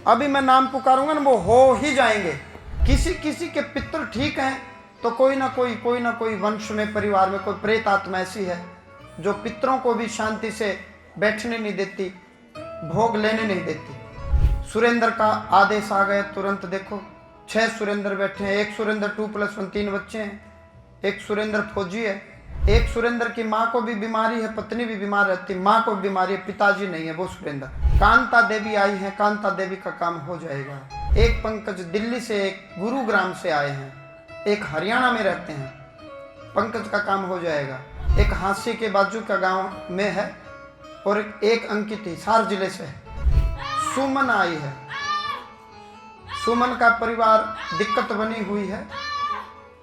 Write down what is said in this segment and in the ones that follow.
अभी मैं नाम पुकारूंगा ना वो हो ही जाएंगे। किसी किसी के पितृ ठीक हैं तो कोई ना कोई वंश में परिवार में कोई प्रेत आत्मा ऐसी है जो पितरों को भी शांति से बैठने नहीं देती, भोग लेने नहीं देती। सुरेंद्र का आदेश आ गया तुरंत। देखो 6 सुरेंद्र बैठे हैं, एक सुरेंद्र 2+1 3 बच्चे हैं, एक सुरेंद्र फौजी है, एक सुरेंद्र की माँ को भी बीमारी है, पत्नी भी बीमार रहती, माँ को भी बीमारी है, पिताजी नहीं है, वो सुरेंद्र। कांता देवी आई है, कांता देवी का काम हो जाएगा। एक पंकज दिल्ली से, एक गुरुग्राम से आए हैं, एक हरियाणा में रहते हैं, पंकज का काम हो जाएगा। एक हांसी के बाजू का गांव में है और एक अंकित हिसार जिले से है। सुमन आई है, सुमन का परिवार दिक्कत बनी हुई है,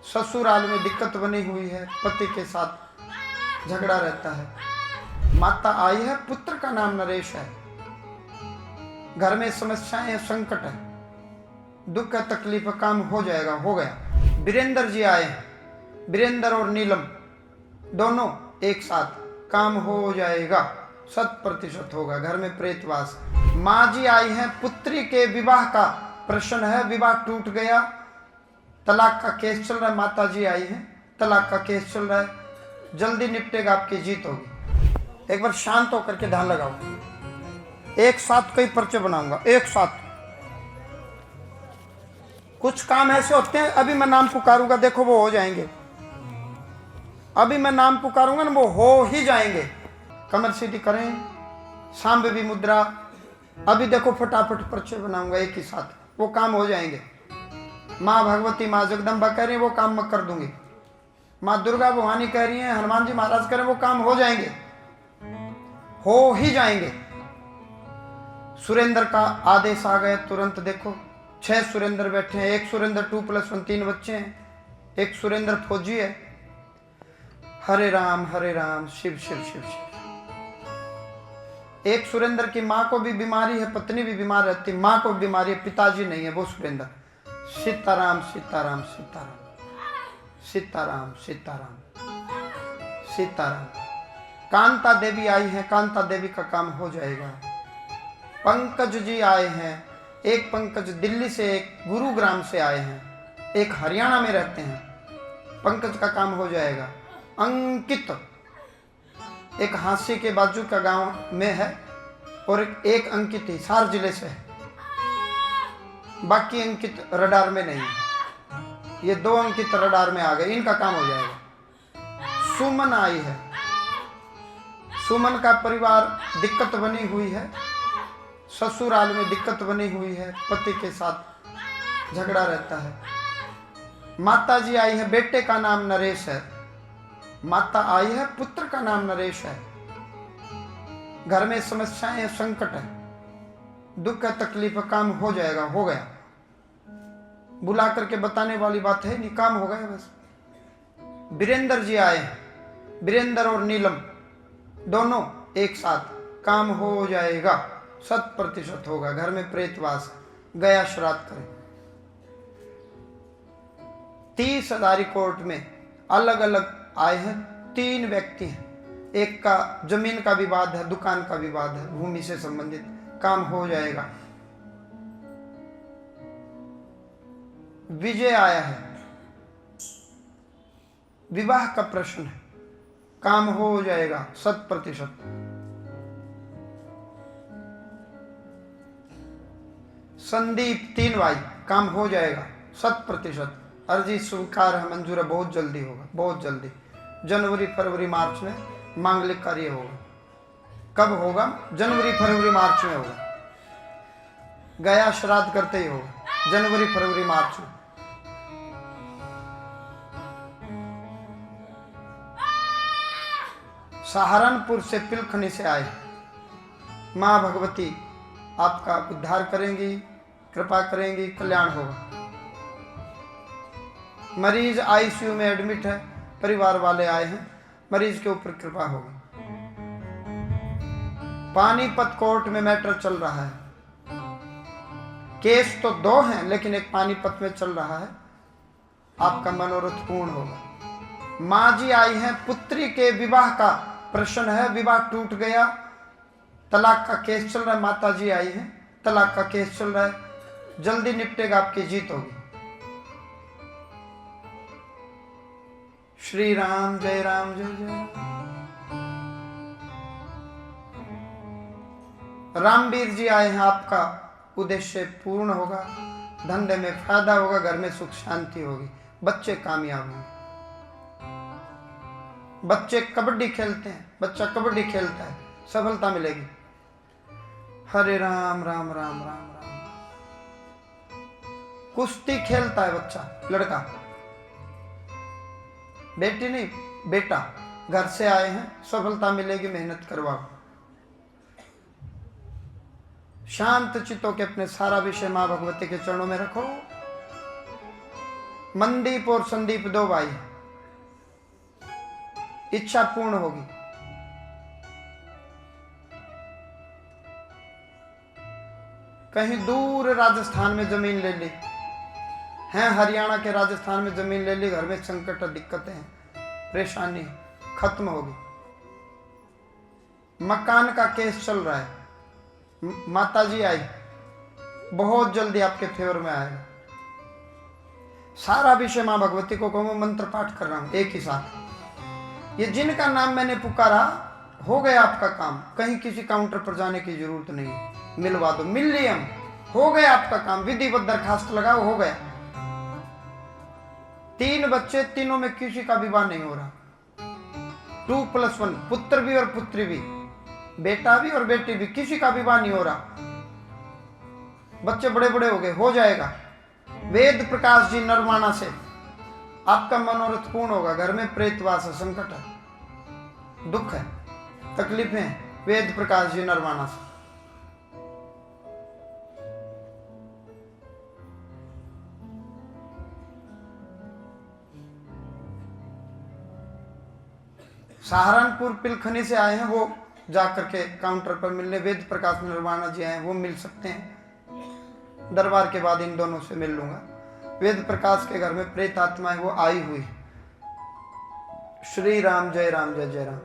ससुराल में दिक्कत बनी हुई है, पति के साथ झगड़ा रहता है। माता आई है, पुत्र का नाम नरेश है, घर में समस्याएं संकट है, दुख है, तकलीफ, काम हो जाएगा, हो गया। वीरेंद्र जी आए हैं, वीरेंद्र और नीलम दोनों एक साथ, काम हो जाएगा, 100% होगा, घर में प्रेतवास। माँ जी आई हैं, पुत्री के विवाह का प्रश्न है, विवाह टूट गया, तलाक का केस चल रहा है। माता जी आई हैं, तलाक का केस चल रहा है, जल्दी निपटेगा, आपकी जीत होगी। एक बार शांत होकर के ध्यान लगाओ, एक साथ कई पर्चे बनाऊंगा, एक साथ। कुछ काम ऐसे होते हैं, अभी मैं नाम पुकारूंगा, देखो वो हो जाएंगे। अभी मैं नाम पुकारूंगा ना वो हो ही जाएंगे। कमर सीधी करें, सांभवी मुद्रा, अभी देखो फटाफट पर्चे बनाऊंगा एक ही साथ, वो काम हो जाएंगे। माँ भगवती, माँ जगदम्बा कह रही है वो काम मैं कर दूंगी, माँ दुर्गा भवानी कह रही है, हनुमान जी महाराज कह रहे हैं वो काम हो जाएंगे, हो ही जाएंगे। सुरेंद्र का आदेश आ गया तुरंत। देखो 6 सुरेंद्र बैठे हैं, एक सुरेंद्र 2+1 3 बच्चे हैं, एक सुरेंद्र फौजी है। हरे राम शिव शिव शिव शिव। एक सुरेंद्र की माँ को भी बीमारी है, पत्नी भी बीमार रहती, माँ को भी बीमारी है, पिताजी नहीं है, वो सुरेंद्र। सीताराम सीताराम सीताराम सीताराम सीताराम सीताराम। कांता देवी आई है, कांता देवी का काम हो जाएगा। पंकज जी आए हैं, एक पंकज दिल्ली से, एक गुरुग्राम से आए हैं, एक हरियाणा में रहते हैं, पंकज का काम हो जाएगा। अंकित एक हांसी के बाजू का गांव में है और एक अंकित हिसार जिले से है, बाकी अंकित रडार में नहीं है। ये 2 अंकित रडार में आ गए, इनका काम हो जाएगा। सुमन आई है, सुमन का परिवार दिक्कत बनी हुई है, ससुराल में दिक्कत बनी हुई है, पति के साथ झगड़ा रहता है। माता जी आई है, बेटे का नाम नरेश है, माता आई है, पुत्र का नाम नरेश है, घर में समस्याएं संकट है, दुख है, तकलीफ, काम हो जाएगा, हो गया। बुला करके बताने वाली बात है नहीं, काम हो गया बस। वीरेंद्र जी आए हैं, वीरेंद्र और नीलम दोनों एक साथ, काम हो जाएगा, 100% होगा, घर में प्रेतवास, गया श्राद्ध करें। 30 हजारी कोर्ट में अलग अलग आए हैं, 3 व्यक्ति हैं, एक का जमीन का विवाद है, दुकान का विवाद है, भूमि से संबंधित, काम हो जाएगा। विजय आया है, विवाह का प्रश्न है, काम हो जाएगा, 100%। संदीप 3 भाई, काम हो जाएगा, 100%। अर्जी स्वीकार है, मंजूर है, बहुत जल्दी होगा, बहुत जल्दी। जनवरी फरवरी मार्च में मांगलिक कार्य होगा। कब होगा? जनवरी फरवरी मार्च में होगा। गया श्राद्ध करते ही होगा, जनवरी फरवरी मार्च में। सहारनपुर से, पिलखनी से आए, माँ भगवती आपका उद्धार करेंगी, कृपा करेंगी, कल्याण होगा। मरीज आईसीयू में एडमिट है, परिवार वाले आए हैं, मरीज के ऊपर कृपा होगी। पानीपत कोर्ट में मैटर चल रहा है, केस तो 2 हैं लेकिन एक पानीपत में चल रहा है, आपका मनोरथ पूर्ण होगा। माँ जी आई हैं, पुत्री के विवाह का प्रश्न है, विवाह टूट गया, तलाक का केस चल रहा है, माता जी आई हैं, तलाक का केस चल रहा है, जल्दी निपटेगा, आपकी जीत होगी। श्री राम जय राम जय जय राम। रामवीर जी आए हैं, आपका उद्देश्य पूर्ण होगा, धंधे में फायदा होगा, घर में सुख शांति होगी, बच्चे कामयाब होंगे। बच्चे कबड्डी खेलते हैं, बच्चा कबड्डी खेलता है, सफलता मिलेगी। हरे राम राम राम राम राम। कुश्ती खेलता है बच्चा, लड़का, बेटी नहीं बेटा, घर से आए हैं, सफलता मिलेगी, मेहनत करवाओ। शांत चित्त होकर अपने सारा विषय मां भगवती के चरणों में रखो। मनदीप और संदीप 2 भाई, इच्छा पूर्ण होगी। कहीं दूर राजस्थान में जमीन ले ली है, हरियाणा के राजस्थान में जमीन ले ली, घर में संकट दिक्कतें हैं, परेशानी खत्म होगी। मकान का केस चल रहा है, माताजी आई, बहुत जल्दी आपके फेवर में आएगा। सारा विषय मां भगवती को कहूँ, मंत्र पाठ कर रहा हूं एक ही साथ। ये जिनका नाम मैंने पुकारा, हो गया आपका काम, कहीं किसी काउंटर पर जाने की जरूरत नहीं, मिलवा दो, मिल लिया, हो गया आपका काम, विधिवत दरखास्त लगाओ, हो गया। 3 बच्चे, तीनों में किसी का विवाह नहीं हो रहा, 2+1, पुत्र भी और पुत्री भी, बेटा भी और बेटी भी, किसी का विवाह नहीं हो रहा। बच्चे बड़े बड़े हो गए, हो जाएगा। वेद प्रकाश जी नरवाना से आपका मनोरथ पूर्ण होगा। घर में प्रेतवास है, संकट है, दुख है, तकलीफें हैं, वेद प्रकाश जी नरवाना से। सहारनपुर पिलखनी से आए हैं, वो जाकर के काउंटर पर मिलने, वेद प्रकाश निर्वाणा जी आए हैं, वो मिल सकते हैं। दरबार के बाद इन दोनों से मिल लूंगा। वेद प्रकाश के घर में प्रेत आत्मा है, वो आई हुई। श्री राम जय जय राम।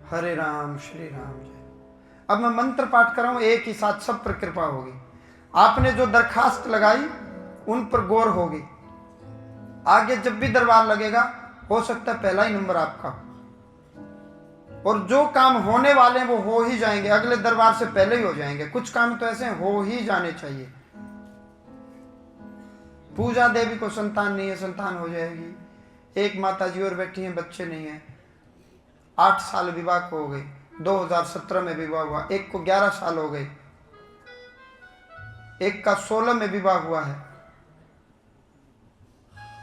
हरे राम श्री राम जय। अब मैं मंत्र पाठ कर रहा हूं, एक ही साथ, सब पर कृपा होगी। आपने जो दरखास्त लगाई उन पर गौर होगी। आगे जब भी दरबार लगेगा, हो सकता है पहला ही नंबर आपका, और जो काम होने वाले हैं वो हो ही जाएंगे, अगले दरबार से पहले ही हो जाएंगे। कुछ काम तो ऐसे हो ही जाने चाहिए। पूजा देवी को संतान नहीं है, संतान हो जाएगी। एक माता जी और बैठी हैं, बच्चे नहीं है, 8 साल विवाह को हो गए, 2017 में विवाह हुआ। एक को 11 साल हो गए, एक का 16 में विवाह हुआ है,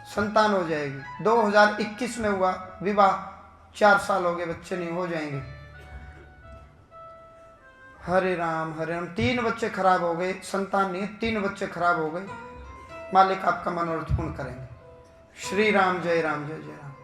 संतान हो जाएगी। 2021 में हुआ विवाह, 4 साल हो गए, बच्चे नहीं, हो जाएंगे। हरे राम 3 बच्चे खराब हो गए, संतान नहीं, 3 बच्चे खराब हो गए, मालिक आपका मनोरथ पूर्ण करेंगे। श्री राम जय जय राम।